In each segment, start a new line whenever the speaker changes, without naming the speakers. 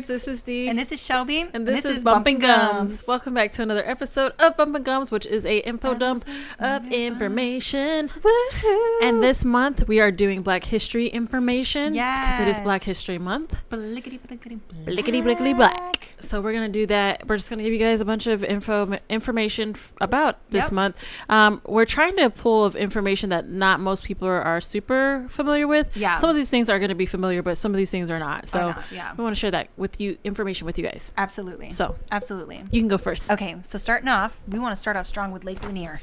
This is Dee.
And this is Shelby.
And this is Bumpin Gums. Welcome back to another episode of Bumpin Gums, which is a info dump of information.
Woohoo!
And this month we are doing Black History information.
Yes.
Because it is Black History Month.
Blickety, blickety,
Blickety, blickety, black. So we're going to do that. We're just going to give you guys a bunch of information about this month. We're trying to pull of information that not most people are super familiar with.
Yeah.
Some of these things are going to be familiar, but some of these things are not. So
yeah.
we want to share that with you, information with you guys.
Absolutely.
So
absolutely.
You can go first.
Okay, so starting off, we want to start off strong with Lake Lanier.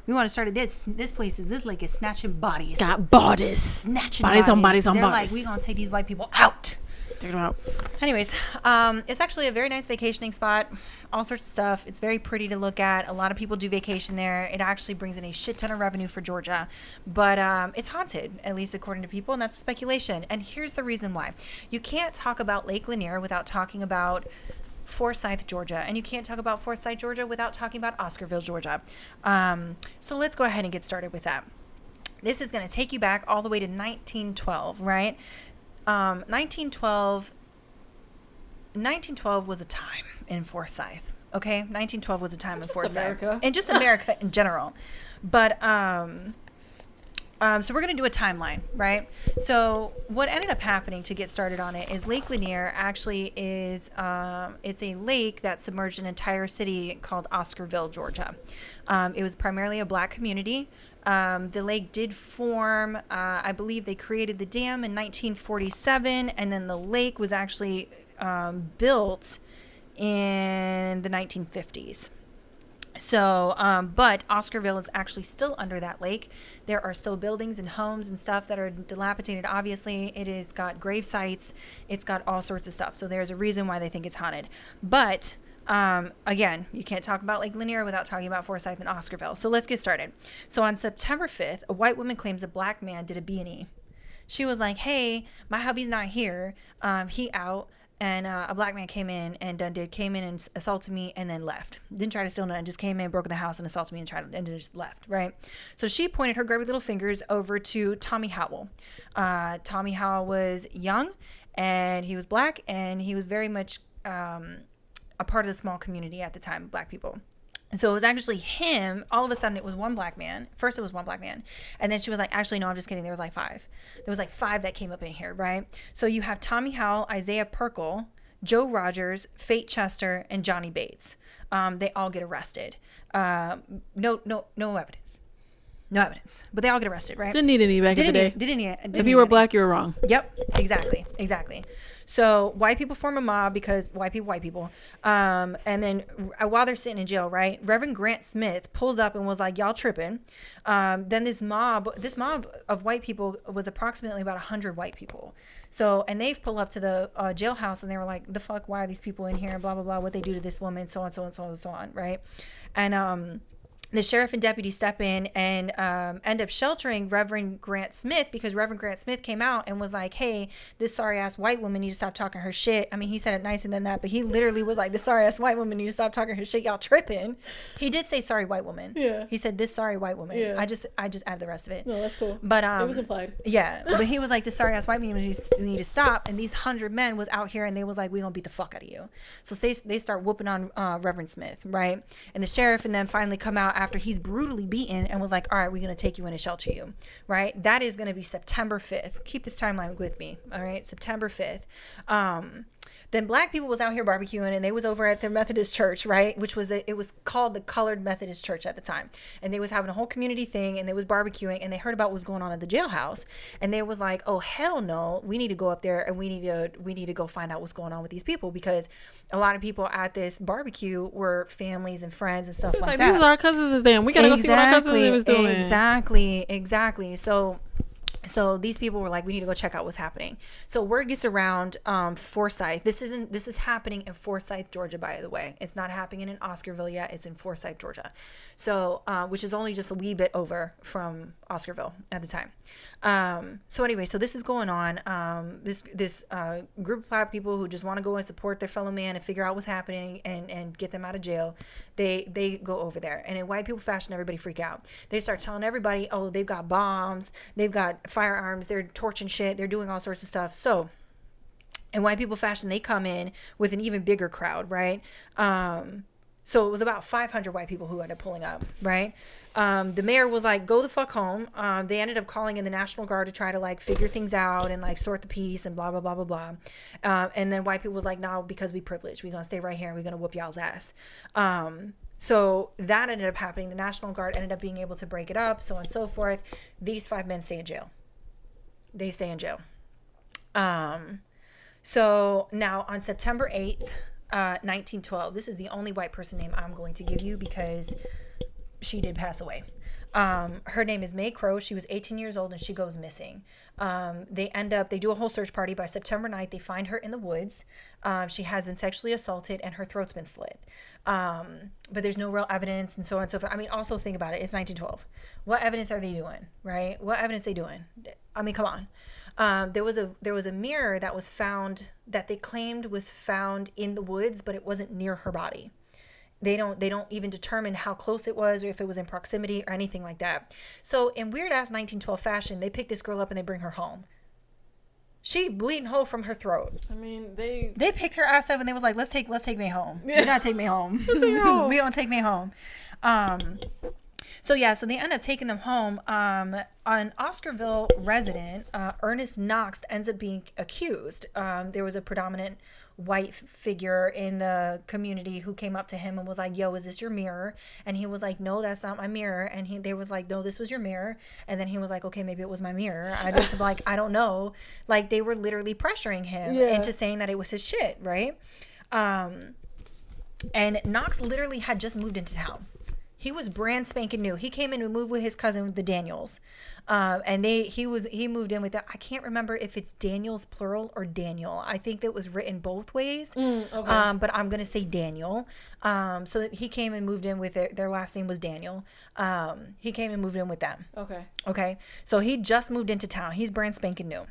We want to start at this lake is snatching bodies.
Got bodies.
Snatching
bodies on bodies on
They're
bodies.
like, we gonna take these white people out.
Take them out.
Anyways, it's actually a very nice vacationing spot. All sorts of stuff. It's very pretty to look at. A lot of people do vacation there. It actually brings in a shit ton of revenue for Georgia. But it's haunted, at least according to people, and that's speculation. And here's the reason why. You can't talk about Lake Lanier without talking about Forsyth, Georgia. And you can't talk about Forsyth, Georgia without talking about Oscarville, Georgia. So let's go ahead and get started with that. This is going to take you back all the way to 1912, right? 1912 was a time in Forsyth. Okay, 1912 was a time in Forsyth,
America.
And just America in general. But so we're gonna do a timeline, right? So what ended up happening to get started on it is Lake Lanier actually is it's a lake that submerged an entire city called Oscarville, Georgia. It was primarily a black community. The lake did form, I believe they created the dam in 1947, and then the lake was actually built in the 1950s. So, but Oscarville is actually still under that lake. There are still buildings and homes and stuff that are dilapidated. Obviously, it has got grave sites. It's got all sorts of stuff. So there's a reason why they think it's haunted. But again, you can't talk about Lake Lanier without talking about Forsyth and Oscarville. So let's get started. So on September 5th, a white woman claims a black man did a B&E. She was like, hey, my hubby's not here. He out. And a black man came in and assaulted me and then left. Didn't try to steal nothing, just came in, broke in the house and assaulted me and just left, right? So she pointed her grubby little fingers over to Tommy Howell. Tommy Howell was young and he was black and he was very much a part of the small community at the time, black people. And so it was actually him. All of a sudden, it was one black man. First, it was one black man. And then she was like, actually, no, I'm just kidding. There was like five. There was like five that came up in here, right? So you have Tommy Howell, Isaiah Perkle, Joe Rogers, Fate Chester, and Johnny Bates. They all get arrested. No evidence. No evidence. But they all get arrested, right?
Didn't need any back in the day.
Didn't need
if you were black, you were wrong.
Yep. Exactly. So white people form a mob because white people. And then while they're sitting in jail, right, Reverend Grant Smith pulls up and was like, y'all tripping. Then this mob of white people was approximately about 100 white people. So, and they pull up to the jailhouse and they were like, the fuck, why are these people in here? Blah, blah, blah, what they do to this woman, so on, so on, so on, so on, right? And the sheriff and deputy step in and end up sheltering Reverend Grant Smith because Reverend Grant Smith came out and was like, hey, this sorry-ass white woman need to stop talking her shit. I mean, he said it nicer than that, but he literally was like, this sorry-ass white woman need to stop talking her shit. Y'all tripping. He did say sorry white woman.
Yeah.
He said this sorry white woman.
Yeah.
I just added the rest of it.
No, that's cool.
But
it was implied.
Yeah. But he was like, this sorry-ass white woman need to stop. And these 100 men was out here and they was like, we gonna beat the fuck out of you. So they start whooping on Reverend Smith, right? And the sheriff and then finally come out after he's brutally beaten and was like, all right, we're going to take you in and shelter you, right? That is going to be September 5th. Keep this timeline with me, all right? September 5th. Then black people was out here barbecuing and they was over at the Methodist church, right? Which was, it was called the Colored Methodist Church at the time. And they was having a whole community thing and they was barbecuing and they heard about what was going on at the jailhouse. And they was like, oh, hell no, we need to go up there and we need to go find out what's going on with these people because a lot of people at this barbecue were families and friends and stuff like that.
These are our cousins is them. We got to go see what our cousins was doing.
Exactly. So these people were like, we need to go check out what's happening. So word gets around Forsyth. This is happening in Forsyth, Georgia, by the way. It's not happening in Oscarville yet. It's in Forsyth, Georgia. So which is only just a wee bit over from Oscarville at the time. So anyway, so this is going on. This group of black people who just want to go and support their fellow man and figure out what's happening and get them out of jail. They go over there, and in white people fashion, everybody freak out. They start telling everybody, oh, they've got bombs, they've got firearms, they're torching shit, they're doing all sorts of stuff. So And white people fashion, they come in with an even bigger crowd, right? So it was about 500 white people who ended up pulling up, right? The mayor was like, go the fuck home. They ended up calling in the National Guard to try to like figure things out and like sort the peace and blah, blah, blah, blah, blah. And then white people was like, no, because we privileged, we're going to stay right here and we're going to whoop y'all's ass. So that ended up happening. The National Guard ended up being able to break it up, so on and so forth. These 5 men stay in jail. They stay in jail. So now on September 8th, 1912, this is the only white person name I'm going to give you because she did pass away. Her name is May Crow. She was 18 years old and she goes missing. They do a whole search party. By September 9th, they find her in the woods. She has been sexually assaulted and her throat's been slit. But there's no real evidence and so on and so forth. I mean, also think about it. It's 1912. What evidence are they doing, right? What evidence are they doing? I mean, come on. There was a mirror that was found that they claimed was found in the woods, but it wasn't near her body. They don't even determine how close it was or if it was in proximity or anything like that. So in weird ass 1912 fashion, they pick this girl up and they bring her home. She bleeding whole from her throat.
I mean, they
picked her ass up and they was like, let's take me home. Yeah. You gotta take me home.
Let's take her home.
We gonna take me home. So they end up taking them home. An Oscarville resident, Ernest Knox, ends up being accused. There was a predominant white figure in the community who came up to him and was like, yo, is this your mirror? And he was like, no, that's not my mirror. And they was like, no, this was your mirror. And then he was like, okay, maybe it was my mirror. I was like, I don't know. Like, they were literally pressuring him into saying that it was his shit, right? And Knox literally had just moved into town. He was brand spanking new. He came in and moved with his cousin, the Daniels. And he moved in with that. I can't remember if it's Daniels plural or Daniel. I think that was written both ways. Okay. But I'm going to say Daniel. So that he came and moved in with their last name was Daniel. He came and moved in with them. Okay. Okay. So he just moved into town. He's brand spanking new.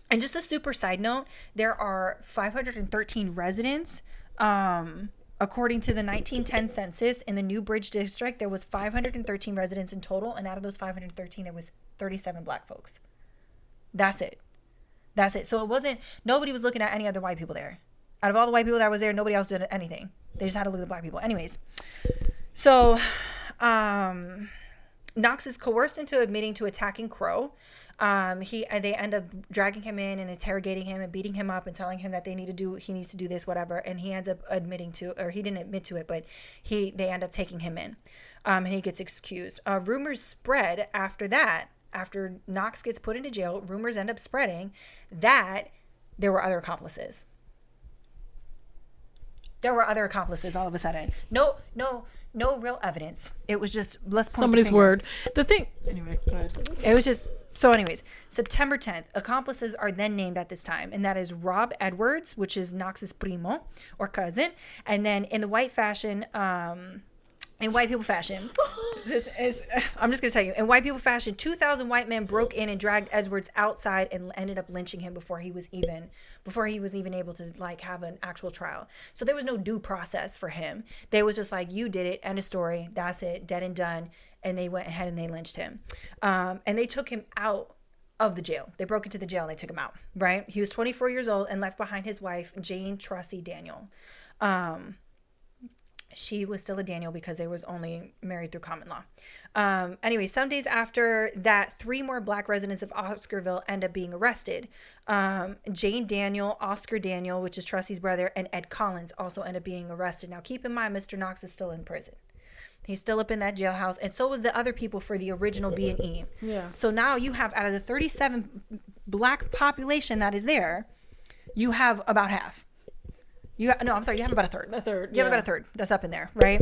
And just a super side note, there are 513 residents. According to the 1910 census in the New Bridge district, there was 513 residents in total, and out of those 513, there was 37 black folks. That's it. So nobody was looking at any other white people there. Out of all the white people that was there, nobody else did anything. They just had to look at the black people. Anyways, so Knox is coerced into admitting to attacking Crow. They end up dragging him in and interrogating him and beating him up and telling him that he needs to do this, whatever. And he ends up admitting to, or he didn't admit to it, but they end up taking him in, and he gets excused. Rumors spread after that. After Knox gets put into jail, rumors end up spreading that there were other accomplices. All of a sudden. No real evidence. It was just, let's point
somebody's word. Anyway, go ahead.
It was just, so anyways, September 10th, accomplices are then named at this time, and that is Rob Edwards, which is Knox's primo or cousin, and then in white people fashion, I'm just going to tell you, in white people fashion, 2,000 white men broke in and dragged Edwards outside and ended up lynching him before he was even able to like have an actual trial. So there was no due process for him. They was just like, you did it, end of story, that's it, dead and done. And they went ahead and they lynched him. And they took him out of the jail. They broke into the jail and they took him out, right? He was 24 years old and left behind his wife, Jane Trussie Daniel. She was still a Daniel because they was only married through common law. Anyway, some days after that, 3 more black residents of Oscarville end up being arrested. Jane Daniel, Oscar Daniel, which is Trussie's brother, and Ed Collins also end up being arrested. Now, keep in mind, Mr. Knox is still in prison. He's still up in that jailhouse, and so was the other people for the original B&E. Yeah. So now you have, out of the 37 black population that is there, you have about half. You have about a third. You have about a third that's up in there, right?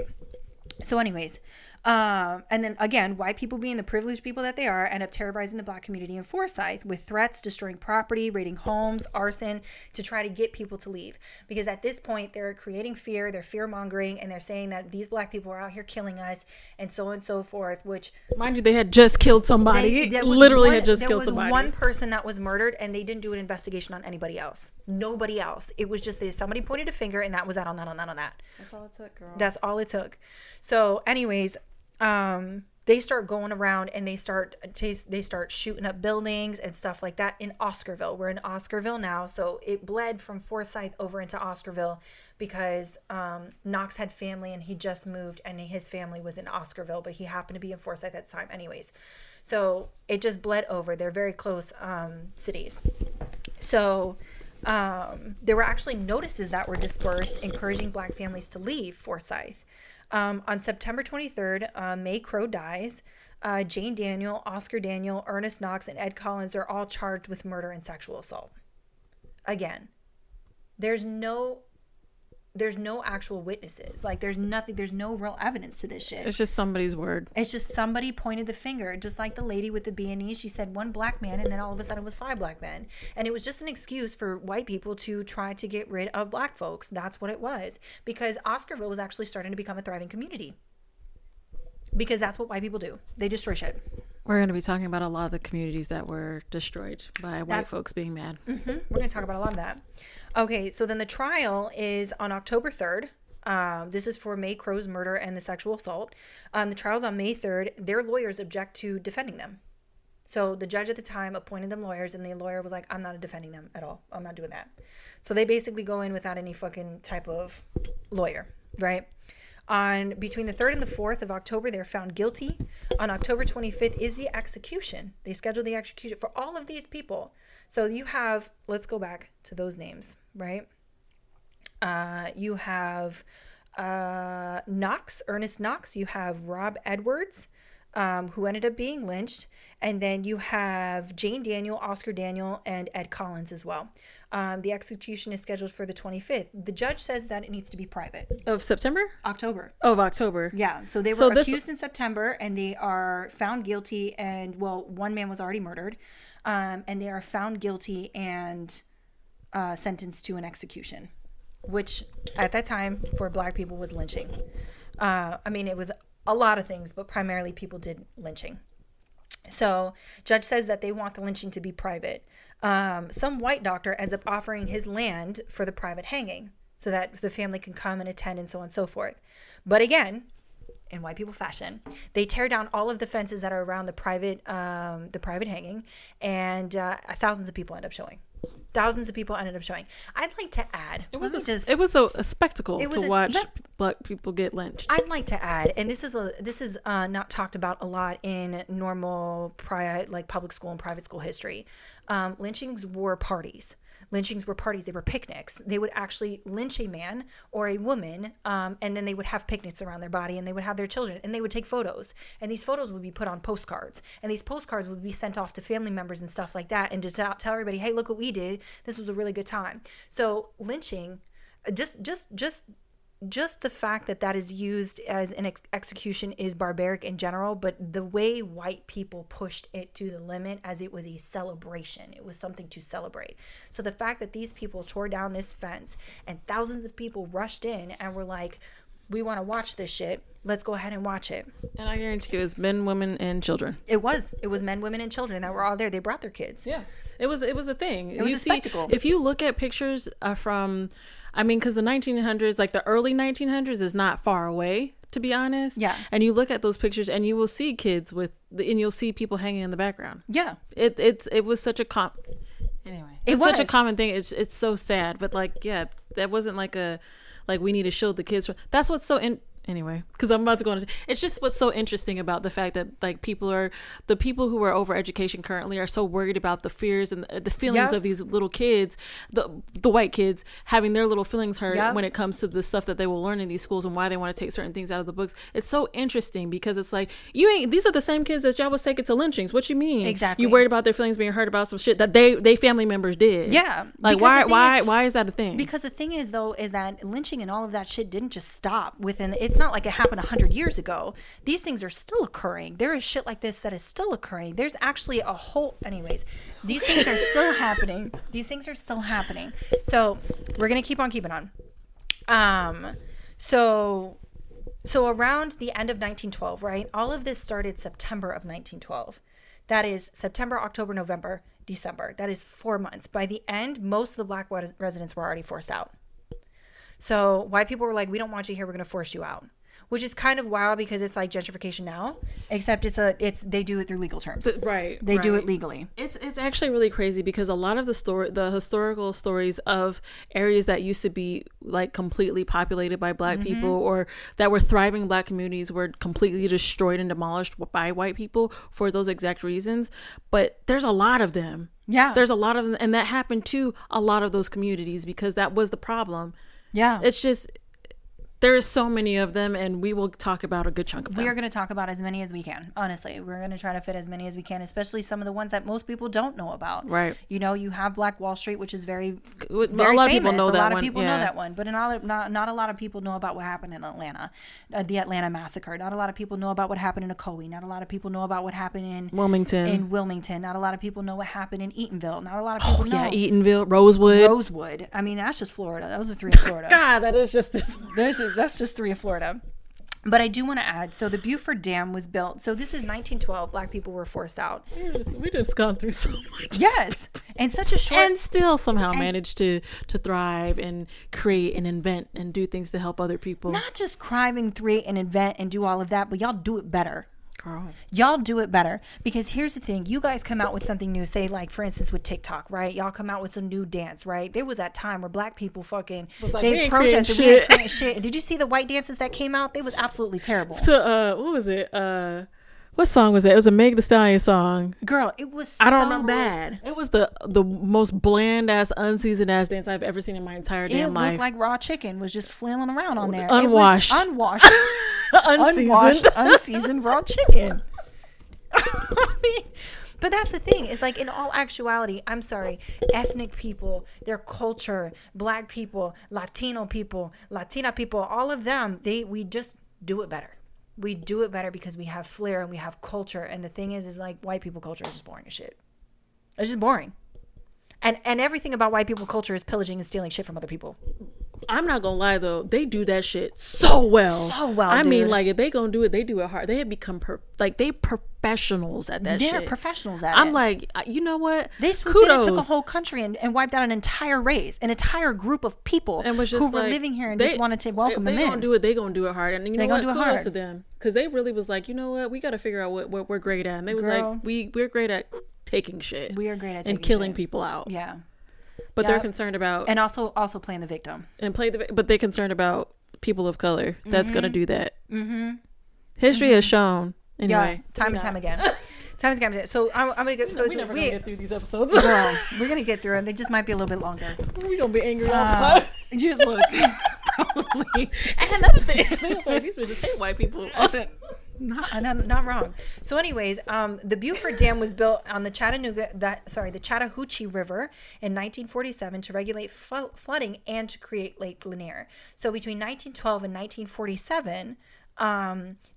So anyways, and then again, white people, being the privileged people that they are, end up terrorizing the black community in Forsyth with threats, destroying property, raiding homes, arson, to try to get people to leave. Because at this point, they're creating fear, they're fear mongering, and they're saying that these black people are out here killing us, and so on and so forth, which...
Mind you, they had just killed somebody. There was
one person that was murdered, and they didn't do an investigation on anybody else. Nobody else. It was just that somebody pointed a finger, and that was that on that on that on that.
That's all it took, girl.
That's all it took. So anyways, they start going around and they start shooting up buildings and stuff like that in Oscarville. We're in Oscarville now, so it bled from Forsyth over into Oscarville because Knox had family and he just moved and his family was in Oscarville, but he happened to be in Forsyth at the time anyways. So it just bled over. They're very close cities. So there were actually notices that were dispersed encouraging Black families to leave Forsyth. On September 23rd, May Crow dies. Jane Daniel, Oscar Daniel, Ernest Knox, and Ed Collins are all charged with murder and sexual assault. Again, there's no actual witnesses. Like, there's no real evidence to this shit.
It's just somebody's word.
It's just somebody pointed the finger, just like the lady with the B&E. She said one black man, and then all of a sudden it was 5 black men. And it was just an excuse for white people to try to get rid of black folks. That's what it was. Because Oscarville was actually starting to become a thriving community. Because that's what white people do. They destroy shit.
We're going to be talking about a lot of the communities that were destroyed by white folks being mad.
Mm-hmm. We're going to talk about a lot of that. Okay, so then the trial is on October 3rd. This is for May Crow's murder and the sexual assault. The trial's on May 3rd. Their lawyers object to defending them. So the judge at the time appointed them lawyers, and the lawyer was like, I'm not defending them at all. I'm not doing that. So they basically go in without any fucking type of lawyer, right? Between the 3rd and the 4th of October, they're found guilty. On October 25th is the execution. They scheduled the execution for all of these people. So you have, let's go back to those names, right? You have Ernest Knox. You have Rob Edwards, who ended up being lynched. And then you have Jane Daniel, Oscar Daniel, and Ed Collins as well. The execution is scheduled for the 25th. The judge says that it needs to be private.
Of September?
October.
Oh, of October.
Yeah. So they were accused in September, and they are found guilty. And, well, one man was already murdered. And they are found guilty and sentenced to an execution, which at that time for black people was lynching. I mean, it was a lot of things, but primarily people did lynching. So judge says that they want the lynching to be private. Some white doctor ends up offering his land for the private hanging so that the family can come and attend and so on and so forth. But again, in white people fashion, they tear down all of the fences that are around the private hanging, and thousands of people end up showing. I'd like to add,
it was a spectacle to watch black people get lynched.
I'd like to add, and this is not talked about a lot in normal public school and private school history. Lynchings were parties. They were picnics. They would actually lynch a man or a woman, and then they would have picnics around their body, and they would have their children, and they would take photos. And these photos would be put on postcards, and these postcards would be sent off to family members and stuff like that, and just tell everybody, hey, look what we did. This was a really good time. So lynching, just the fact that is used as an execution is barbaric in general, but the way white people pushed it to the limit as it was a celebration, it was something to celebrate. So the fact that these people tore down this fence and thousands of people rushed in and were like, we want to watch this shit, let's go ahead and watch it.
And I guarantee you it was men, women, and children.
It was men, women, and children that were all there. They brought their kids.
Yeah. It was a thing.
It was a spectacle.
If you look at pictures from, I mean, because the 1900s, like the early 1900s is not far away, to be honest.
Yeah.
And you look at those pictures and you will see kids and you'll see people hanging in the background.
Yeah.
It was such a such a common thing. It's so sad. But like, yeah, that wasn't like we need to shield the kids. That's what's so anyway, because I'm about to go into it's just what's so interesting about the fact that like the people who are over education currently are so worried about the fears and the feelings of these little kids, the white kids having their little feelings hurt when it comes to the stuff that they will learn in these schools and why they want to take certain things out of the books. It's so interesting because it's like these are the same kids that y'all was taking to lynchings. What you mean?
Exactly.
You worried about their feelings being hurt about some shit that they family members did.
Yeah.
Like why is that a thing?
Because the thing is though is that lynching and all of that shit didn't just stop within. It's not like it happened 100 years ago. These things are still occurring. There is shit like this that is still occurring. There's actually a whole, anyways, these things are still happening. So we're going to keep on keeping on. So around the end of 1912, right? All of this started September of 1912. That is September, October, November, December. That is 4 months. By the end, most of the black residents were already forced out. So white people were like, we don't want you here. We're going to force you out. which is kind of wild because it's like gentrification now, except they do it through legal terms. They do it legally.
It's actually really crazy because a lot of the historical stories of areas that used to be like completely populated by Black people or that were thriving Black communities were completely destroyed and demolished by white people for those exact reasons. But there's a lot of them.
Yeah.
There's a lot of them, and that happened to a lot of those communities because that was the problem.
Yeah.
It's just there's so many of them, and we will talk about a good chunk of them.
We are going to talk about as many as we can. Honestly, we're going to try to fit as many as we can, especially some of the ones that most people don't know about.
Right.
You know, you have Black Wall Street, which is very
a lot
famous.
Of people know
a
that
lot
one.
of people know that one, but not a lot of people know about what happened in Atlanta, the Atlanta massacre. Not a lot of people know about what happened in Ocoee. Not a lot of people know about what happened in Wilmington. Not a lot of people know what happened in Eatonville. Not a lot of people know.
Yeah, Eatonville, Rosewood.
I mean, that's just Florida. Those are 3 in Florida.
God, that is just
that's just 3 of Florida. But I do want to add, so the Beaufort Dam was built. So this is 1912. Black people were forced out.
We just gone through so much.
Yes, and such a short,
and still somehow managed to thrive and create and invent and do things to help other people.
Not just crime and create and invent and do all of that, but y'all do it better.
Girl.
Y'all do it better, because here's the thing: you guys come out with something new. Say, like, for instance, with TikTok, right? Y'all come out with some new dance, right? There was that time where Black people fucking they protested. We ain't creating shit. Did you see the white dances that came out? They was absolutely terrible.
So, what was it? What song was it? It was a Meg Thee Stallion song.
Girl, it was
I don't
so
remember.
bad.
It was the most bland ass, unseasoned ass dance I've ever seen in my entire damn life.
It looked like raw chicken was just flailing around on there.
Unwashed.
It was unwashed. Unseasoned raw chicken. But that's the thing, is like, in all actuality, I'm sorry, ethnic people, their culture, Black people, Latino people, Latina people, all of them, we just do it better. We do it better because we have flair and we have culture. And the thing is like, white people culture is just boring as shit. It's just boring. And everything about white people culture is pillaging and stealing shit from other people.
I'm not gonna lie though, they do that shit so well. I
dude.
mean, like, if they gonna do it, they do it hard. They have become they professionals at that shit.
They're professionals at it.
I'm like, you know what?
They swooped in and took a whole country and wiped out an entire race, an entire group of people
and was just
who were living here and just wanted to welcome them in.
They gonna do it. They gonna do it hard, and you know what? Kudos
hard
to them, because they really was like, you know what? We got to figure out what we're great at. And they was like, we're great at taking shit.
We are great at
and killing people out.
Yeah.
But they're concerned about,
and also playing the victim,
but they're concerned about people of color that's gonna do that. History has shown, anyway,
time and time again. So I'm gonna go.
We're never gonna get through these episodes.
Girl, we're gonna get through them. They just might be a little bit longer.
We're gonna be angry all the time.
Just look, probably.
And another thing, these bitches hate white people.
Listen. Not wrong. So anyways, the Beaufort Dam was built on the Chattahoochee River in 1947 to regulate flooding and to create Lake Lanier. So between 1912 and 1947,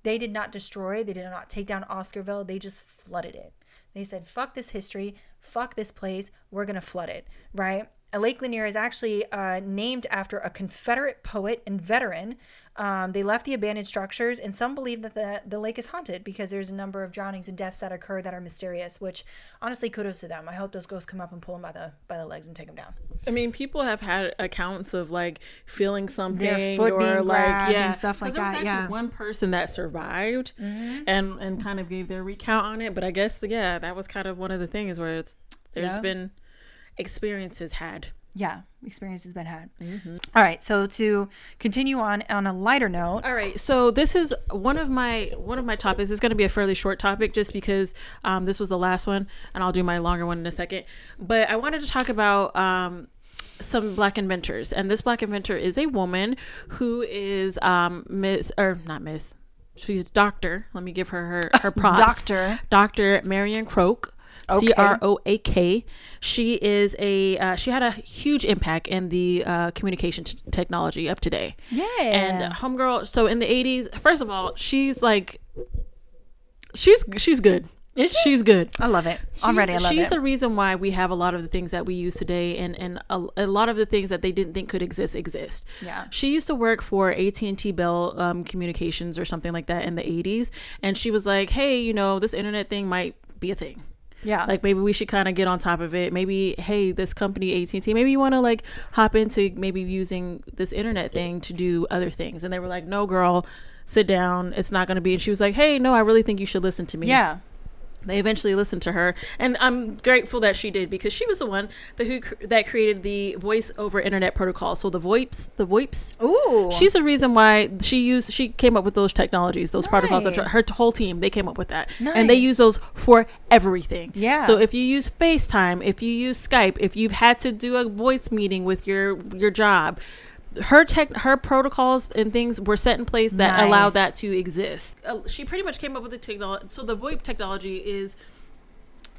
they did not destroy, they did not take down Oscarville, they just flooded it. They said, fuck this history, fuck this place, we're gonna flood it, right? Lake Lanier is actually named after a Confederate poet and veteran. They left the abandoned structures, and some believe that the lake is haunted because there's a number of drownings and deaths that occur that are mysterious, which honestly, kudos to them. I hope those ghosts come up and pull them by the legs and take them down.
I mean, people have had accounts of like feeling something,
their foot being grabbed and stuff like that.
There was actually one person that survived and kind of gave their recount on it, but I guess that was kind of one of the things where there's been experiences had.
Yeah, experience has been had. All right, so to continue on a lighter note.
All right, so this is one of my topics. It's going to be a fairly short topic just because this was the last one, and I'll do my longer one in a second. But I wanted to talk about some Black inventors, and this Black inventor is a woman who is she's Dr. Let me give her props. Dr. Marion Croak.
Okay.
Croak. She is she had a huge impact in the communication technology up today.
Yeah.
And homegirl, so in the 80s, first of all, she's like, she's good. She's good.
I love it. Already, I love it.
She's the reason why we have a lot of the things that we use today, and a lot of the things that they didn't think could exist.
Yeah.
She used to work for AT&T Bell Communications or something like that in the 80s, and she was like, hey, this internet thing might be a thing.
Yeah.
Like, maybe we should kind of get on top of it. Maybe, hey, this company, AT&T, maybe you want to, like, hop into maybe using this internet thing to do other things. And they were like, no, girl, sit down. It's not going to be. And she was like, hey, no, I really think you should listen to me.
Yeah.
They eventually listened to her, and I'm grateful that she did, because she was the one that created the voice over internet protocol. So the VoIPs.
Ooh.
She's the reason why she came up with those technologies, those protocols. Her whole team, they came up with that, and they use those for everything.
Yeah.
So if you use FaceTime, if you use Skype, if you've had to do a voice meeting with your job, her protocols and things were set in place that allowed that to exist. She pretty much came up with the technology. So the VoIP technology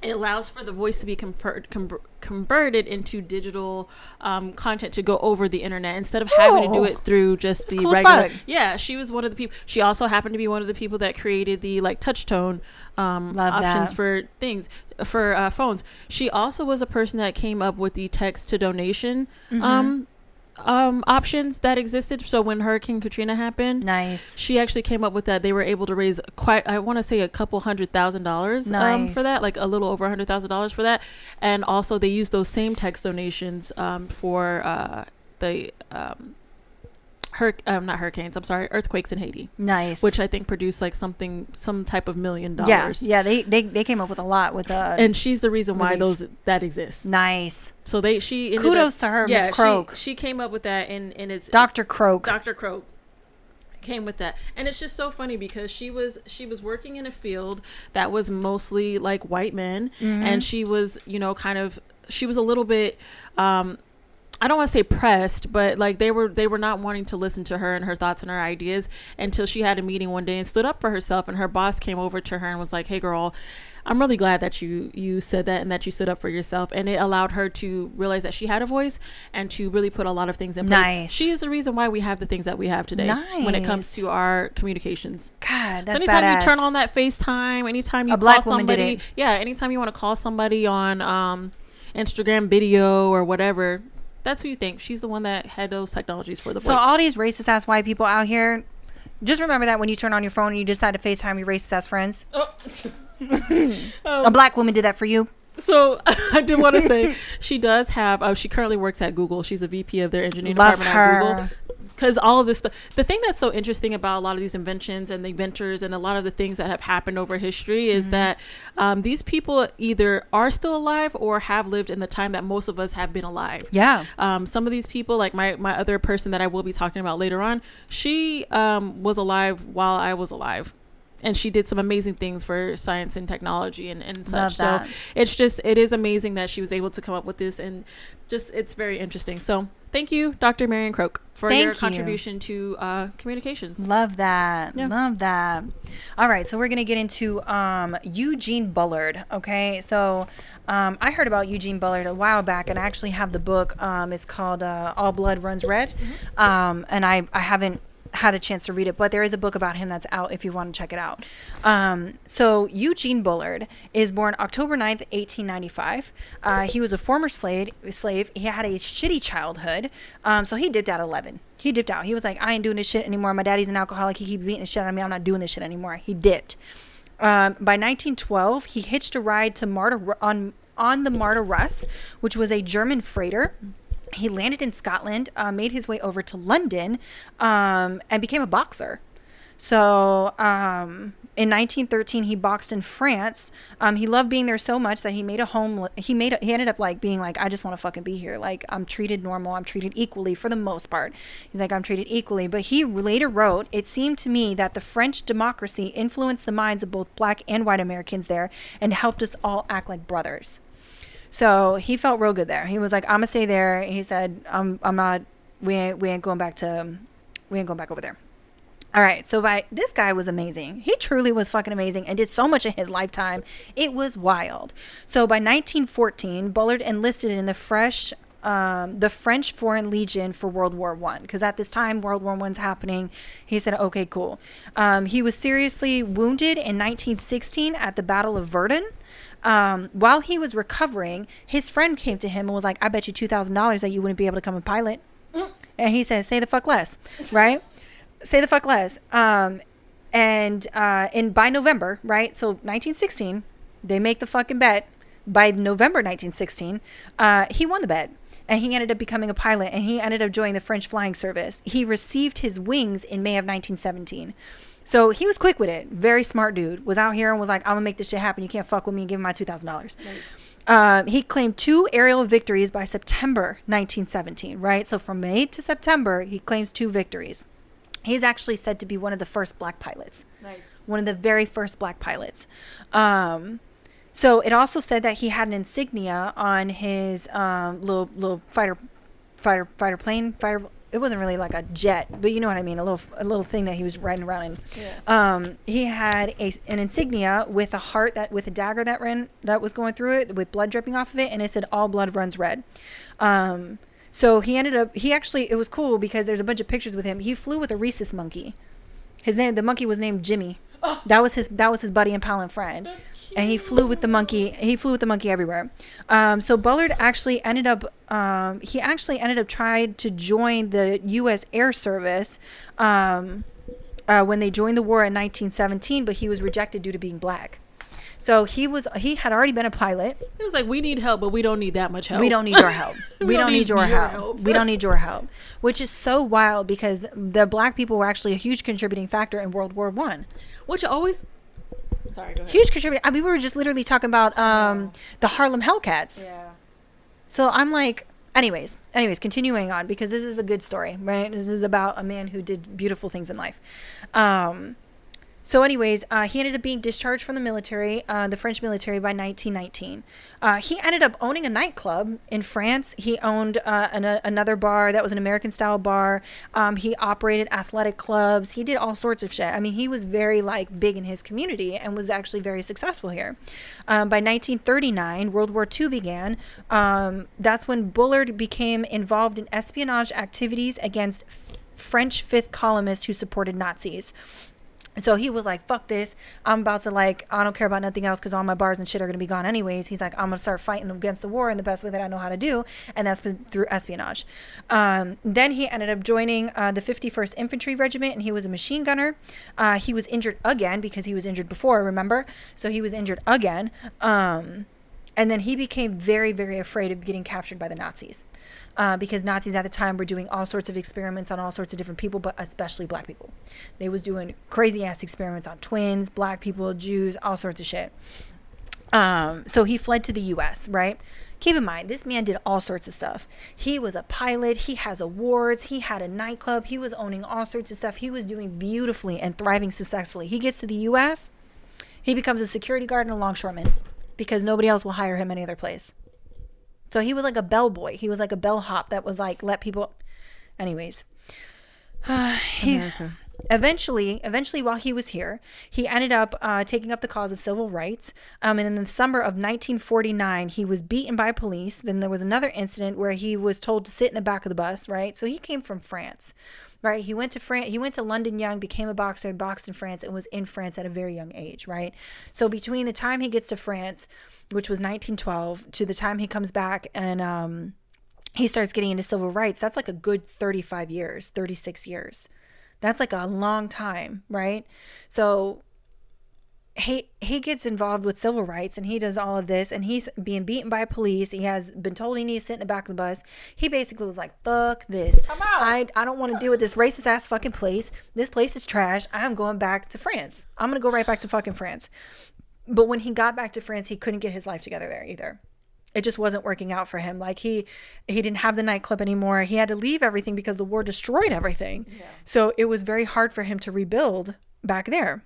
it allows for the voice to be converted into digital content to go over the internet, instead of having to do it through just the regular. Yeah, she was one of the people. She also happened to be one of the people that created the, like, touch tone options for things, for phones. She also was a person that came up with the text to donation options that existed. So when Hurricane Katrina happened, she actually came up with that. They were able to raise I want to say a couple $100,000 for that, like a little over $100,000 for that. And also they used those same text donations for the not hurricanes, I'm sorry, earthquakes in Haiti. Which I think produced like some type of $1 million.
Yeah, they came up with a lot with
and she's the reason why that exists. So she
kudos to her, Miss Croak.
She came up with that, and it's
Dr. Croak.
Dr. Croak came with that. And it's just so funny, because she was working in a field that was mostly like white men, and she was, she was a little bit I don't want to say pressed, but like they were not wanting to listen to her and her thoughts and her ideas, until she had a meeting one day and stood up for herself, and her boss came over to her and was like, hey girl, I'm really glad that you said that and that you stood up for yourself. And it allowed her to realize that she had a voice and to really put a lot of things in place. She is the reason why we have the things that we have today when it comes to our communications.
God, that's
so anytime
badass.
you turn on that FaceTime, anytime you call somebody, anytime you want to call somebody on Instagram video or whatever, that's who you think. She's the one that had those technologies for the voice.
So all these racist ass white people out here, just remember that when you turn on your phone and you decide to FaceTime your racist ass friends. A black woman did that for you.
So I did want to say she does have she currently works at Google. She's a VP of their engineering department at Google. Because all of this stuff, the thing that's so interesting about a lot of these inventions and the inventors and a lot of the things that have happened over history is that these people either are still alive or have lived in the time that most of us have been alive.
Yeah.
Some of these people, like my other person that I will be talking about later on, she was alive while I was alive. And she did some amazing things for science and technology and such. So it is amazing that she was able to come up with this, and just, it's very interesting. So thank you, Dr. Marion Croak, for your contribution to communications.
Love that. Yeah. Love that. All right. So we're going to get into Eugene Bullard. Okay. So I heard about Eugene Bullard a while back, and I actually have the book. It's called All Blood Runs Red. And I haven't had a chance to read it, but there is a book about him that's out if you want to check it out. So Eugene Bullard is born October 9th, 1895. He was a former slave. He had a shitty childhood. So he dipped out at 11. He dipped out. He was like, I ain't doing this shit anymore. My daddy's an alcoholic. He keeps beating the shit out of me. I'm not doing this shit anymore. He dipped. By 1912, he hitched a ride to on the Marta Russ, which was a German freighter. He landed in Scotland, made his way over to London, and became a boxer. So in 1913, he boxed in France. He loved being there so much that he made a home. He ended up like being like, I just want to fucking be here. Like, I'm treated normal. I'm treated equally for the most part. He's like, I'm treated equally. But he later wrote, it seemed to me that the French democracy influenced the minds of both black and white Americans there and helped us all act like brothers. So he felt real good there. He was like, I'm gonna stay there. He said, I'm not, we ain't going back over there. All right. So this guy was amazing. He truly was fucking amazing and did so much in his lifetime. It was wild. So by 1914, Bullard enlisted in the French Foreign Legion for World War I, because at this time World War I's happening. He said, okay, cool. He was seriously wounded in 1916 at the Battle of Verdun. While he was recovering, his friend came to him and was like, I bet you $2,000 that you wouldn't be able to come and pilot. And he said, say the fuck less, right? Say the fuck less. And by November, right? So 1916, they make the fucking bet. by November 1916, he won the bet. And he ended up becoming a pilot, and he ended up joining the French flying service. He received his wings in May of 1917. So he was quick with it. Very smart dude. Was out here and was like, I'm going to make this shit happen. You can't fuck with me, and give him my $2,000. Right. He claimed 2 aerial victories by September 1917, right? So from May to September, he claims 2 victories. He's actually said to be one of the first black pilots. Nice. One of the very first black pilots. So it also said that he had an insignia on his little fighter plane. It wasn't really like a jet, but you know what I mean. A little thing that he was riding around in. Yeah. He had an insignia with a heart with a dagger that was going through it with blood dripping off of it, and it said "All blood runs red." So it was cool because there's a bunch of pictures with him. He flew with a rhesus monkey. The monkey was named Jimmy. Oh. That was his buddy and pal and friend. And he flew with the monkey. He flew with the monkey everywhere. So Bullard actually ended up trying to join the U.S. Air Service when they joined the war in 1917, but he was rejected due to being black. So he had already been a pilot.
It was like, we need help, but we don't need that much help.
We don't need your help. We don't need your help. We don't need your help. Which is so wild because the black people were actually a huge contributing factor in World War I.
Which always... Sorry, go ahead.
Huge contributor. I mean, we were just literally talking about the Harlem Hellcats. Yeah. So I'm like, anyways, continuing on because this is a good story, right? This is about a man who did beautiful things in life. So anyways, he ended up being discharged from the military, the French military, by 1919. He ended up owning a nightclub in France. He owned another bar that was an American-style bar. He operated athletic clubs. He did all sorts of shit. I mean, he was very, big in his community and was actually very successful here. By 1939, World War II began. That's when Bullard became involved in espionage activities against French fifth columnists who supported Nazis. So he was like, fuck this. I'm about to I don't care about nothing else because all my bars and shit are going to be gone anyways. He's like, I'm going to start fighting against the war in the best way that I know how to do. And that's been through espionage. Then he ended up joining the 51st Infantry Regiment, and he was a machine gunner. He was injured again because he was injured before, remember? So he was injured again. And then he became very, very afraid of getting captured by the Nazis. Because Nazis at the time were doing all sorts of experiments on all sorts of different people, but especially black people. They was doing crazy ass experiments on twins, black people, Jews, all sorts of shit. So he fled to the U.S., right? Keep in mind, this man did all sorts of stuff. He was a pilot. He has awards. He had a nightclub. He was owning all sorts of stuff. He was doing beautifully and thriving successfully. He gets to the U.S., he becomes a security guard and a longshoreman because nobody else will hire him any other place. So he was like a bellboy. He was like a bellhop that was like, let people... Anyways. Eventually, while he was here, he ended up taking up the cause of civil rights. And in the summer of 1949, he was beaten by police. Then there was another incident where he was told to sit in the back of the bus, right? So he came from France, right? He went to France. He went to London young, became a boxer, boxed in France, and was in France at a very young age, right? So between the time he gets to France, which was 1912, to the time he comes back and he starts getting into civil rights, that's like a good 35 years, 36 years. That's like a long time, right? So he gets involved with civil rights and he does all of this and he's being beaten by police. He has been told he needs to sit in the back of the bus. He basically was like, fuck this. I'm out. I don't want to deal with this racist ass fucking place. This place is trash. I'm going back to France. I'm going to go right back to fucking France. But when he got back to France, he couldn't get his life together there either. It just wasn't working out for him. Like he didn't have the nightclub anymore. He had to leave everything because the war destroyed everything. Yeah. So it was very hard for him to rebuild back there.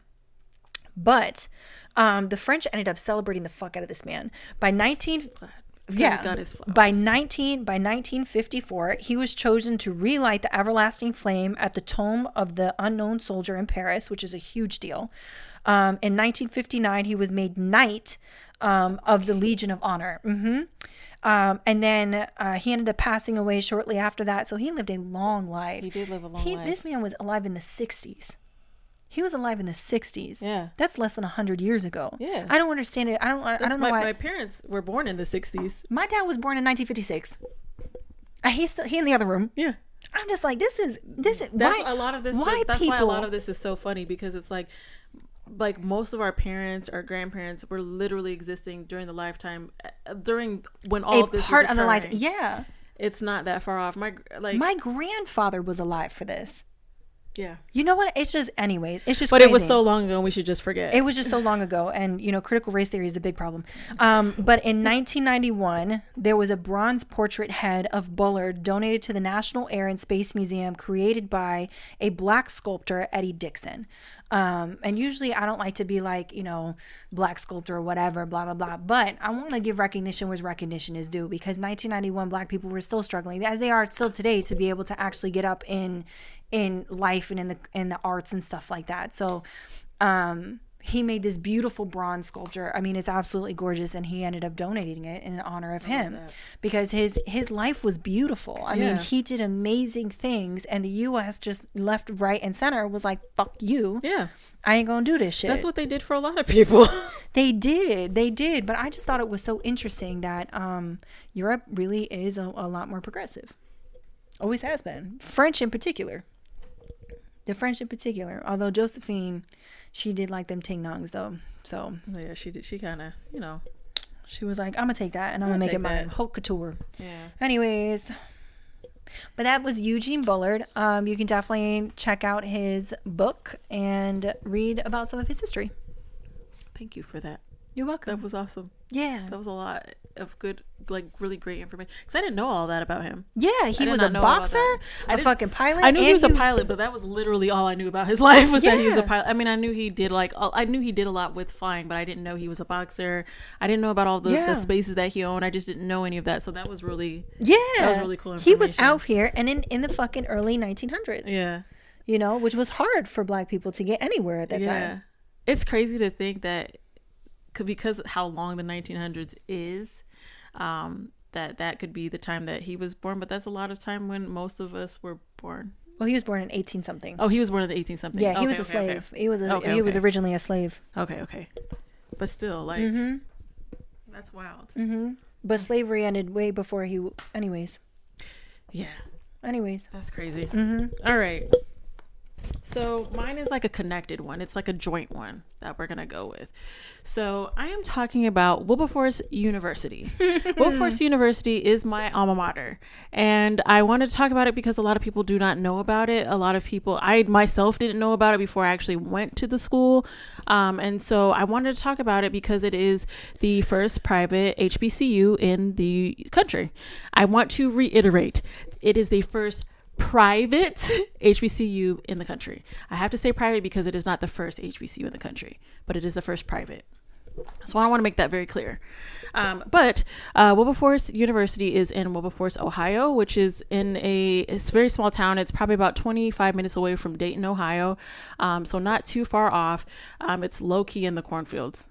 But the French ended up celebrating the fuck out of this man. By 1954, he was chosen to relight the everlasting flame at the tomb of the unknown soldier in Paris, which is a huge deal. In 1959, he was made Knight of the Legion of Honor. And then he ended up passing away shortly after that. So he lived a long life.
He did live a long life.
This man was alive in the 60s. He was alive in the 60s.
Yeah.
That's less than 100 years ago.
Yeah.
I don't understand it. I don't know why.
My parents were born in the 60s.
My dad was born in 1956. He in the other room.
Yeah.
I'm just like, this is
that's why a lot of this is so funny because it's like like most of our parents, our grandparents were literally existing during the lifetime, during when all of this was occurring.
life. Yeah.
It's not that far off. My
grandfather was alive for this.
Yeah.
You know what? It's just, anyways, it's just
But
crazy.
it was so long ago, and we should just forget.
It was just so long ago. And, critical race theory is a big problem. But in 1991, there was a bronze portrait head of Bullard donated to the National Air and Space Museum, created by a black sculptor, Eddie Dixon. And usually I don't like to be like, black sculptor or whatever, blah, blah, blah. But I want to give recognition where recognition is due, because 1991 black people were still struggling, as they are still today, to be able to actually get up in life and in the arts and stuff like that. So he made this beautiful bronze sculpture. I mean, it's absolutely gorgeous, and he ended up donating it in honor of him, because his life was beautiful. I mean, he did amazing things, and the U.S. just left, right, and center was like, fuck you.
Yeah.
I ain't gonna do this shit.
That's what they did for a lot of people.
They did. But I just thought it was so interesting that Europe really is a lot more progressive. Always has been. French in particular. The French in particular. Although Josephine, she did like them ting nongs though. So
yeah, she did. She kind of,
she was like, I'm gonna take that and I'm gonna make it mine. Haute couture.
Yeah.
Anyways, but that was Eugene Bullard. You can definitely check out his book and read about some of his history.
Thank you for that.
You're welcome.
That was awesome.
Yeah.
That was a lot of good, like really great information. Because I didn't know all that about him.
Yeah, he was a boxer, a fucking pilot.
I knew he was a pilot, but that was literally all I knew about his life, was that he was a pilot. I mean, I knew he did a lot with flying, but I didn't know he was a boxer. I didn't know about all the spaces that he owned. I just didn't know any of that. So that was really that was really cool information.
He was out here and in the fucking early 1900s.
Yeah.
Which was hard for black people to get anywhere at that time.
It's crazy to think that because of how long the 1900s is, that could be the time that he was born, but that's a lot of time when most of us were born.
Well, he was born in 18 something.
Oh, he was born in the 18 something.
Yeah, he was a slave. Okay. He was originally a slave.
Okay. But still, like, that's wild.
Mm-hmm. But slavery ended way before he. Anyways.
Yeah.
Anyways.
That's crazy.
Mm-hmm.
All right. So mine is like a connected one. It's like a joint one that we're going to go with. So I am talking about Wilberforce University. Wilberforce University is my alma mater. And I wanted to talk about it because a lot of people do not know about it. A lot of people, I myself didn't know about it before I actually went to the school. And so I wanted to talk about it because it is the first private HBCU in the country. I want to reiterate, it is the first private HBCU in the country. I have to say private because it is not the first HBCU in the country, but it is the first private. So I want to make that very clear. But Wilberforce University is in Wilberforce, Ohio, which is it's a very small town. It's probably about 25 minutes away from Dayton, Ohio. So not too far off. It's low key in the cornfields.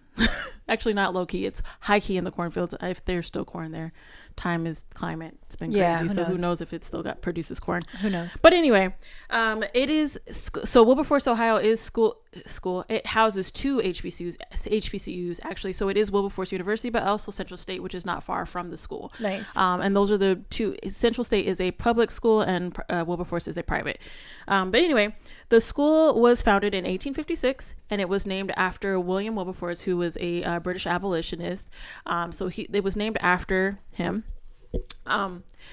Actually, not low key. It's high key in the cornfields. If there's still corn there. Time is climate. It's been crazy. Who knows if it still produces corn?
Who knows?
But anyway, it is so Wilberforce, Ohio is school. It houses two HBCUs actually. So it is Wilberforce University, but also Central State, which is not far from the school.
Nice.
And those are the two. Central State is a public school, and Wilberforce is a private. But anyway, the school was founded in 1856, and it was named after William Wilberforce, who was a British abolitionist. So it was named after him.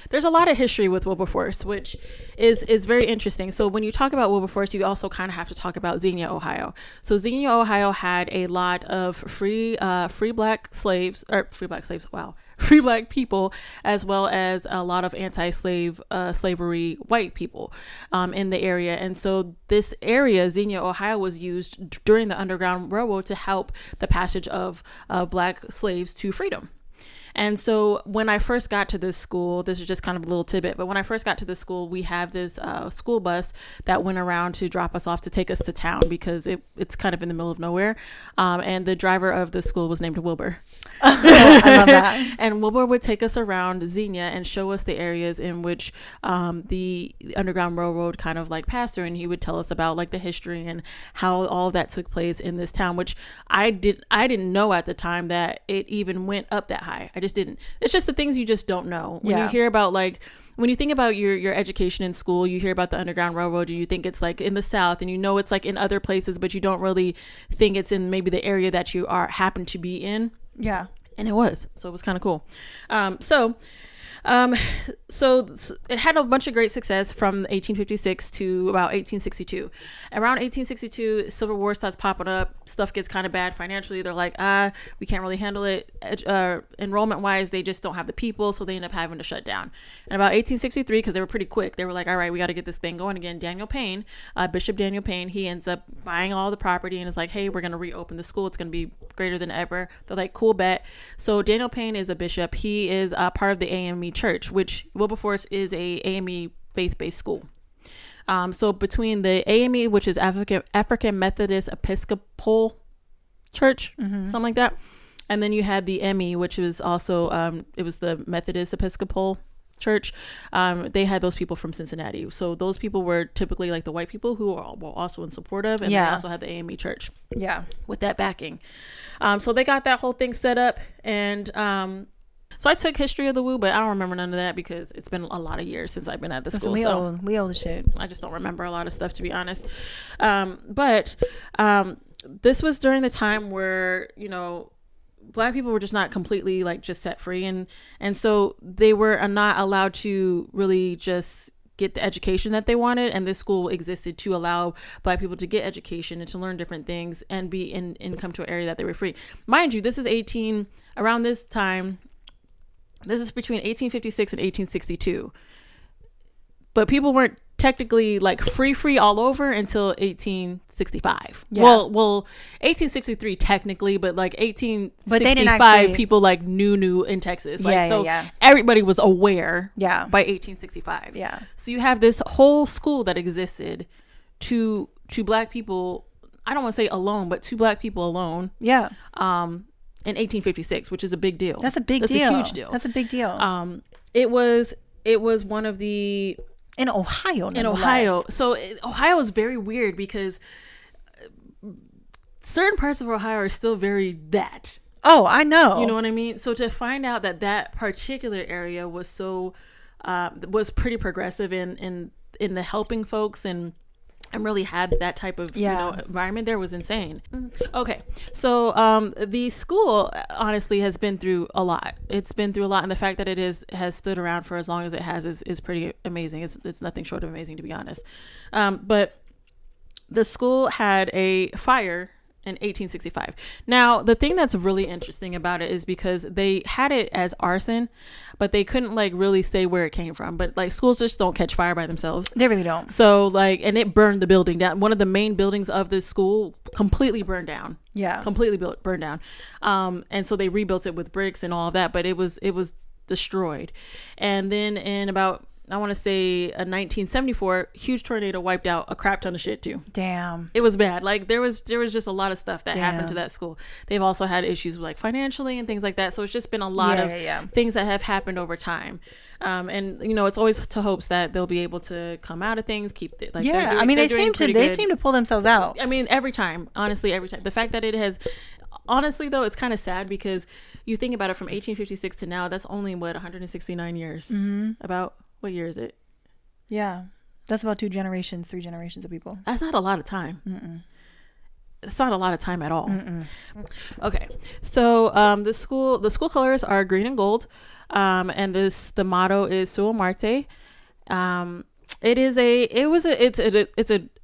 There's a lot of history with Wilberforce, which is very interesting. So when you talk about Wilberforce, you also kind of have to talk about Xenia, Ohio. So Xenia, Ohio had a lot of free black people, as well as a lot of slavery white people in the area. And so this area, Xenia, Ohio, was used during the Underground Railroad to help the passage of black slaves to freedom. And so when I first got to this school, this is just kind of a little tidbit, but when I first got to the school, we have this school bus that went around to drop us off to take us to town because it's kind of in the middle of nowhere. And the driver of the school was named Wilbur.
I love that.
And Wilbur would take us around Xenia and show us the areas in which the Underground Railroad kind of like passed through. And he would tell us about like the history and how all of that took place in this town, which I didn't know at the time that it even went up that high. I just didn't. It's just the things you just don't know. When
Yeah.
you hear about like, when you think about your education in school, you hear about the Underground Railroad and you think it's like in the South, and you know it's like in other places, but you don't really think it's in maybe the area that you happen to be in.
Yeah.
And it was. So it was kind of cool. So it had a bunch of great success from 1856 to about 1862. Around 1862, Civil War starts popping up. Stuff gets kind of bad financially. They're like, we can't really handle it. Enrollment wise, they just don't have the people. So they end up having to shut down. And about 1863, because they were pretty quick, they were like, all right, we got to get this thing going again. Bishop Daniel Payne, he ends up buying all the property and is like, hey, we're going to reopen the school. It's going to be greater than ever. They're like, cool bet. So Daniel Payne is a bishop. He is part of the AME Church, which Wilberforce is a AME faith-based school. So between the AME, which is African Methodist Episcopal Church, something like that, and then you had the ME, which was also it was the Methodist Episcopal Church. They had those people from Cincinnati. So those people were typically like the white people who were also in support of, and they also had the AME Church. Yeah, with that backing. So they got that whole thing set up, and so I took history of the Woo, but I don't remember none of that because it's been a lot of years since I've been at the school.
We owe the shit.
I just don't remember a lot of stuff, to be honest. But this was during the time where, you know, Black people were just not completely like just set free, and so they were not allowed to really just get the education that they wanted, and this school existed to allow Black people to get education and to learn different things and be and come to an area that they were free. Mind you, this is around this time. This is between 1856 and 1862. But people weren't technically like free all over until 1865. Yeah. Well, 1863 technically, but like 1865 people like knew in Texas. Like, everybody was aware by 1865. Yeah. So you have this whole school that existed to Black people, I don't want to say alone, but to Black people alone. Yeah. In 1856, which is a big deal.
That's a huge deal. That's a big deal.
It was one of the
in Ohio.
In Ohio, so Ohio is very weird because certain parts of Ohio are still very that.
Oh, I know.
You know what I mean? So to find out that particular area was so was pretty progressive in the helping folks and really had that type of environment there was insane. Okay, so the school honestly has been through a lot. It's been through a lot, and the fact that it has stood around for as long as it has is pretty amazing. It's nothing short of amazing, to be honest. But the school had a fire in 1865. Now, the thing that's really interesting about it is because they had it as arson, but they couldn't like really say where it came from. But like schools just don't catch fire by themselves.
They really don't.
So like, and it burned the building down. One of the main buildings of this school completely burned down. Yeah. Completely burned down. And so they rebuilt it with bricks and all of that, but it was destroyed. And then in about, I want to say 1974, huge tornado wiped out a crap ton of shit too. Damn. It was bad. Like there was just a lot of stuff that happened to that school. They've also had issues with like financially and things like that. So it's just been a lot of things that have happened over time. And you know, it's always to hopes that they'll be able to come out of things, keep it like
I mean they seem to pull themselves out.
I mean every time, honestly, every time. The fact that it has, honestly though, it's kind of sad because you think about it from 1856 to now, that's only 169 years. About what year is it?
Yeah. That's about 3 generations of people.
That's not a lot of time. It's not a lot of time at all. Okay. So the school colors are green and gold. And the motto is Sua Marte. It's an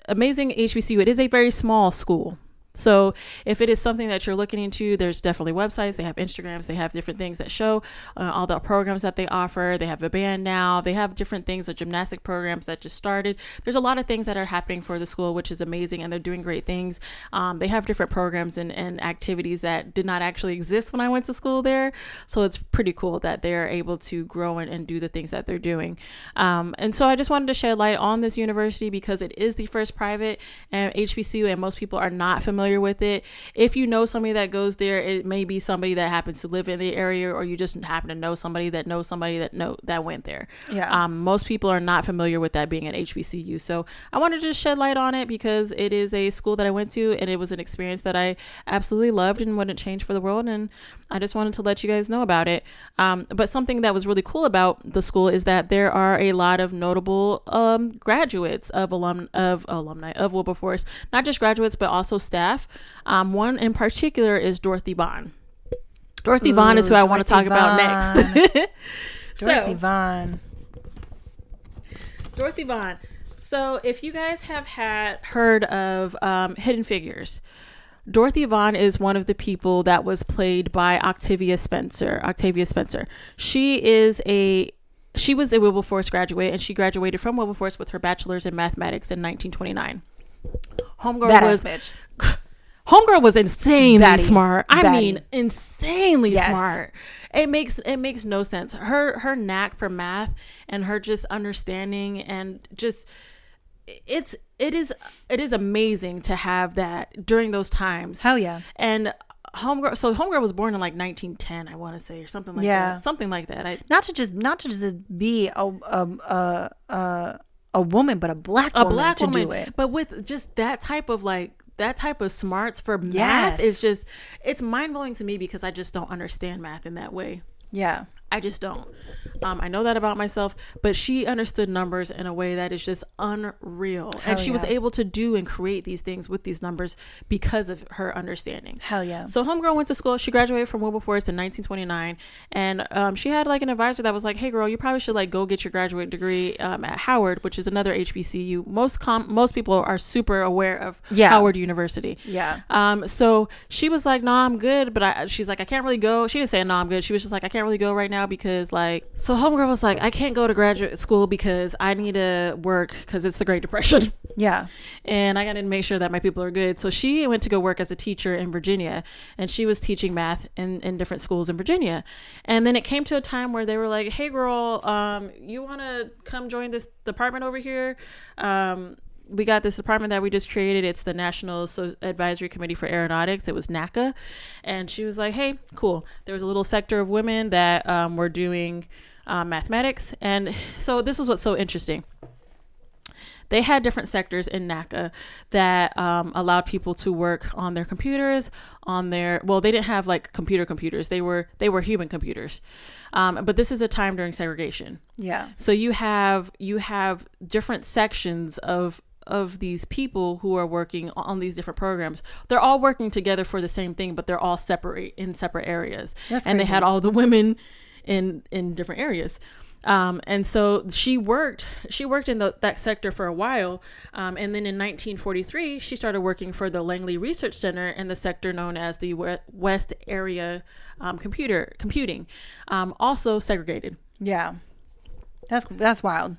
amazing HBCU. It is a very small school. So if it is something that you're looking into, there's definitely websites. They have Instagrams. They have different things that show all the programs that they offer. They have a band now. They have different things, the gymnastic programs that just started. There's a lot of things that are happening for the school, which is amazing, and they're doing great things. They have different programs and activities that did not actually exist when I went to school there. So it's pretty cool that they're able to grow and do the things that they're doing. And so I just wanted to shed light on this university because it is the first private HBCU, and most people are not familiar familiar with it. If you know somebody that goes there, it may be somebody that happens to live in the area, or you just happen to know somebody that knows somebody that went there.
Yeah.
Most people are not familiar with that being at HBCU. So I wanted to just shed light on it because it is a school that I went to, and it was an experience that I absolutely loved and wouldn't change for the world. And I just wanted to let you guys know about it. But something that was really cool about the school is that there are a lot of notable graduates of alumni of Wilberforce, not just graduates, but also staff. One in particular is Dorothy Vaughn. Dorothy Vaughn is who I want to talk about next.
Dorothy Vaughn.
Dorothy Vaughn. So if you guys have heard of Hidden Figures, Dorothy Vaughn is one of the people that was played by Octavia Spencer. She was a Wilberforce graduate, and she graduated from Wilberforce with her bachelor's in mathematics in 1929. Homegirl was insanely smart. I mean, insanely smart. It makes no sense. Her knack for math and her just understanding and just it is amazing to have that during those times.
Hell yeah.
And Homegirl was born in like 1910, I want to say, or something like that. Something like that. Not to
just be a woman, but a black woman to do it.
But with just that type of smarts for math is just, it's mind-blowing to me because I just don't understand math in that way.
Yeah.
I just don't. I know that about myself, but she understood numbers in a way that is just unreal. And she was able to do and create these things with these numbers because of her understanding.
Hell yeah.
So homegirl went to school. She graduated from Wilberforce in 1929. And she had like an advisor that was like, hey girl, you probably should like go get your graduate degree at Howard, which is another HBCU. Most people are super aware of Howard University.
Yeah.
So she was like, nah, I'm good. But she's like, I can't really go. She didn't say, no, I'm good. She was just like, I can't really go right now because like, so homegirl was like, I can't go to graduate school because I need to work because it's the Great Depression.
Yeah.
And I got to make sure that my people are good. So she went to go work as a teacher in Virginia, and she was teaching math in different schools in Virginia. And then it came to a time where they were like, hey girl, you want to come join this department over here? We got this department that we just created. It's the National Advisory Committee for Aeronautics. It was NACA. And she was like, hey, cool. There was a little sector of women that were doing mathematics. And so this is what's so interesting. They had different sectors in NACA that allowed people to work on their computers, they didn't have like computers. They were human computers. But this is a time during segregation.
Yeah.
So you have different sections of these people who are working on these different programs. They're all working together for the same thing, but they're all separate areas.
That's
and
crazy.
They had all the women in different areas. And so she worked in that sector for a while. And then in 1943, she started working for the Langley Research Center in the sector known as the West Area Computing, also segregated.
Yeah. That's wild.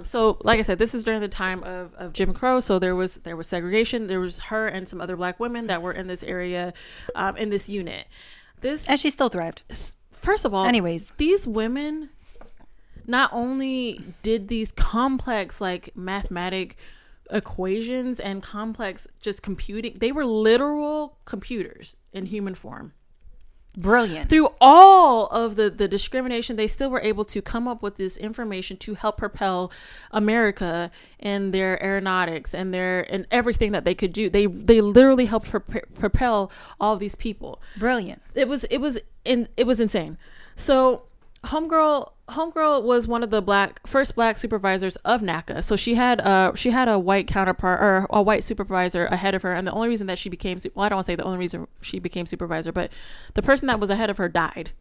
So like I said, this is during the time of Jim Crow. So there was segregation. There was her and some other black women that were in this area, in this unit.
And she still thrived.
First of all,
anyways,
these women not only did these complex like mathematic equations and complex just computing, they were literal computers in human form.
Brilliant.
Through all of the discrimination, they still were able to come up with this information to help propel America in their aeronautics and everything that they could do. They literally helped propel all of these people.
Brilliant.
It was insane. So Homegirl was one of the first black supervisors of NACA. So she had a white counterpart or a white supervisor ahead of her, and the only reason that she became I don't want to say the only reason she became supervisor, but the person that was ahead of her died.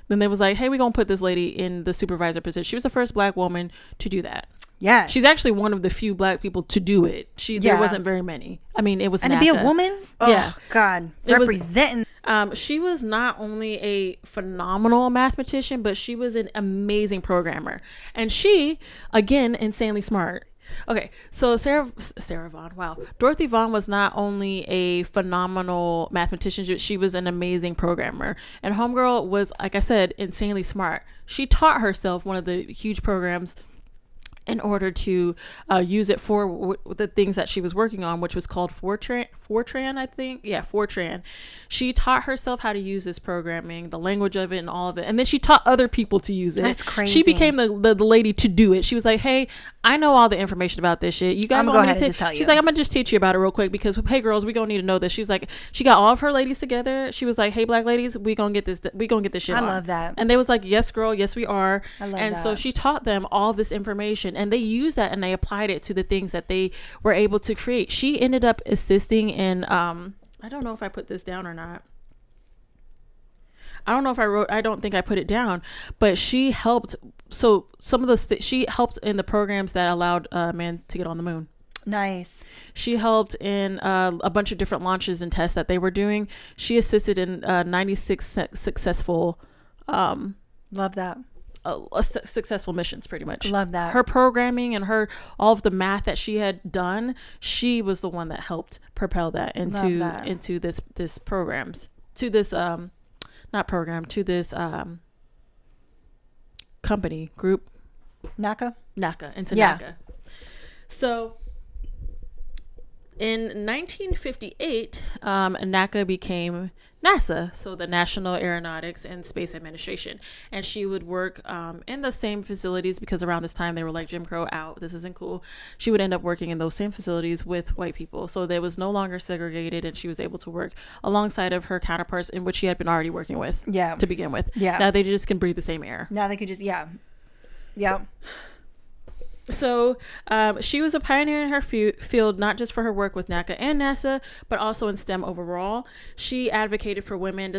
Then they was like, hey, we're gonna put this lady in the supervisor position. She was the first black woman to do that.
Yeah,
she's actually one of the few black people to do it. There wasn't very many. I mean, it was
and
NACA.
To be a woman.
Yeah,
God, representing.
She was not only a phenomenal mathematician, but she was an amazing programmer, and she, again, insanely smart. Okay, so Sarah Vaughn, wow. Dorothy Vaughn was not only a phenomenal mathematician, she was an amazing programmer. And Homegirl was, like I said, insanely smart. She taught herself one of the huge programs in order to use it for the things that she was working on, which was called Fortran, I think. Yeah, Fortran. She taught herself how to use this programming, the language of it and all of it. And then she taught other people to use it.
That's crazy.
She became the lady to do it. She was like, hey, I know all the information about this shit. You guys
go ahead and just tell you.
She's like, I'm going to just teach you about it real quick because, hey, girls, we going to need to know this. She's like, she got all of her ladies together. She was like, hey, black ladies, we going to get this. We going to get this shit
I
on.
love that.
And they was like, yes, girl. Yes, we are.
I love
and
that.
so she taught them all this information and they used that and they applied it to the things that they were able to create. She ended up assisting in I don't know if I put this down or not. I don't know if I don't think I put it down, but she helped. So some of she helped in the programs that allowed man to get on the moon.
Nice.
She helped in a bunch of different launches and tests that they were doing. She assisted in 96 successful
love that.
Successful missions, pretty much.
Love that.
Her programming and all of the math that she had done, she was the one that helped propel that into this programs, to this not program, to this company group,
NACA
into NACA. So in 1958, NACA became NASA, so the National Aeronautics and Space Administration, and she would work in the same facilities because around this time they were like Jim Crow out, this isn't cool. She would end up working in those same facilities with white people, so there was no longer segregated, and she was able to work alongside of her counterparts in which she had been already working with to begin with. Now they just can breathe the same air.
Now they could just
So she was a pioneer in her field, not just for her work with NACA and NASA, but also in STEM overall. She advocated for women.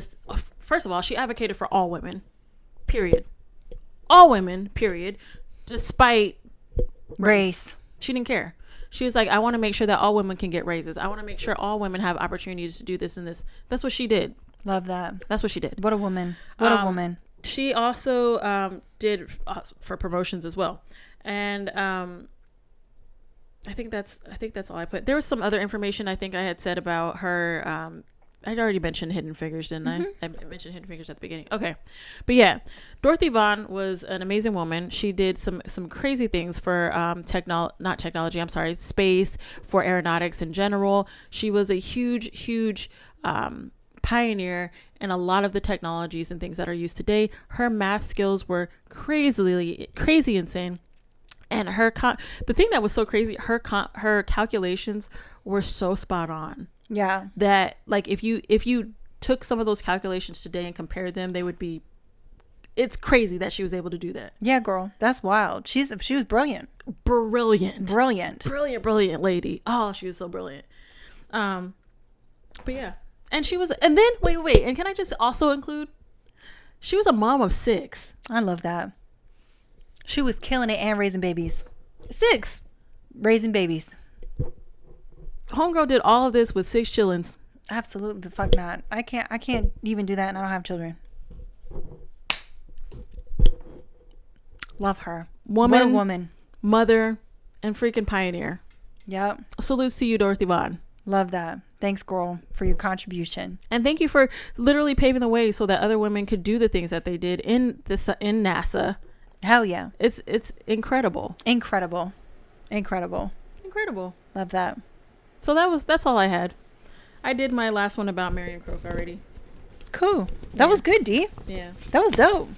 First of all, she advocated for all women, period. All women, period, despite race. She didn't care. She was like, I want to make sure that all women can get raises. I want to make sure all women have opportunities to do this and this. That's what she did.
Love that.
That's what she did.
What a woman. What a woman.
She also did for promotions as well. And I think that's all I put. There was some other information I think I had said about her. I'd already mentioned Hidden Figures, didn't I? I mentioned Hidden Figures at the beginning. Okay. But yeah, Dorothy Vaughan was an amazing woman. She did some crazy things for space, for aeronautics in general. She was a huge pioneer in a lot of the technologies and things that are used today. Her math skills were crazy insane. And the thing that was so crazy, her calculations were so spot on.
Yeah. That
like if you took some of those calculations today and compared them, they would be. It's crazy that she was able to do that.
Yeah, girl, that's wild. She was brilliant.
Brilliant lady. Oh, she was so brilliant. But yeah, and she was. And then wait, and can I just also include? She was a mom of 6.
I love that. She was killing it and raising babies.
6.
Raising babies.
Homegirl did all of this with 6 chillins.
Absolutely the fuck not. I can't even do that and I don't have children. Love her. What a woman.
Mother, and freaking pioneer.
Yep.
Salutes to you, Dorothy Vaughan.
Love that. Thanks, girl, for your contribution.
And thank you for literally paving the way so that other women could do the things that they did in NASA.
Hell yeah.
It's incredible.
Incredible. Love that.
So that's all I had. I did my last one about Marion Croak already.
Cool. That was good, D.
Yeah.
That was dope.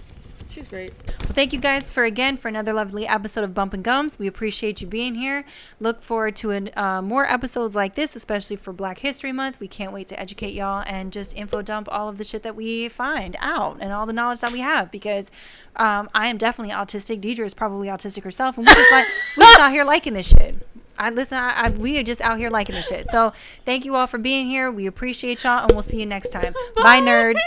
She's great.
Well, thank you guys for another lovely episode of Bumpin Gums. We appreciate you being here. Look forward to more episodes like this, especially for Black History Month. We can't wait to educate y'all and just info dump all of the shit that we find out and all the knowledge that we have, because I am definitely autistic. Deidre is probably autistic herself, and we just out here liking this shit. We are just out here liking this shit. So thank you all for being here. We appreciate y'all, and we'll see you next time. Bye nerds.